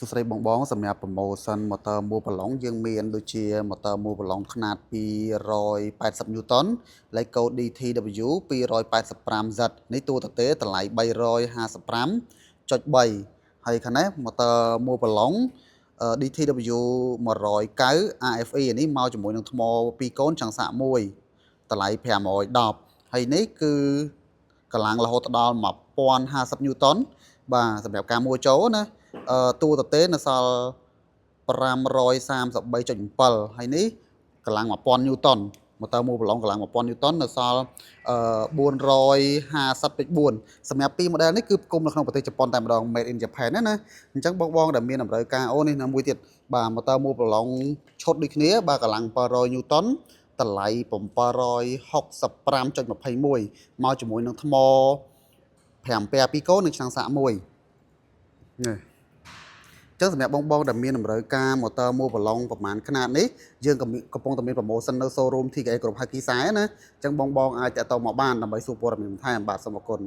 សួស្តីបងបងសម្រាប់ promotion motor មួបឡុងយើងមានដូចជា motor មួបឡុងខ្នាត280 Newton លេខកូដ DTW 285Z នេះតួទទេតម្លៃ355.3 ហើយខាងនេះ motor មួបឡុង DTW 190 RFE នេះមកជាមួយនឹងថ្ម2កូនចង្សាក់មួយតម្លៃ510ហើយនេះគឺកម្លាំងរហូតដល់1050 Newton បាទសម្រាប់ការមួចូលណាតួទទេនៅសល់533.7ហើយនេះកម្លាំង1000 Newton ម៉ូទ័រមួយប្រឡងកម្លាំង1000 Newton នៅសល់450.4សម្រាប់ពីរ model នេះគឺផ្គុំនៅក្នុងប្រទេសជប៉ុនតែម្ដង made in Japan ណាអញ្ចឹងបងដែលមានតម្រូវការអូនេះណាមួយទៀតបាទម៉ូទ័រមួយប្រឡងឈុតដូចគ្នាបាទកម្លាំង700 Newton តម្លៃ765.21មកជាមួយនឹងថ្ម5ពា2កូននិងឆ្នាំងសាក់មួយនេះចឹងសម្រាប់បងដែលមានតម្រូវការម៉ូទ័រមួយប្រឡងប្រមាណខ្នាតនេះយើងកំពុងតែមាន promotion នៅ showroom TKA ក្រុមហ៊ុនគីសែណាចឹងបងអាចតាក់ទងមកបានដើម្បីសួរព័ត៌មានបន្ថែមបាទសូមអរគុណ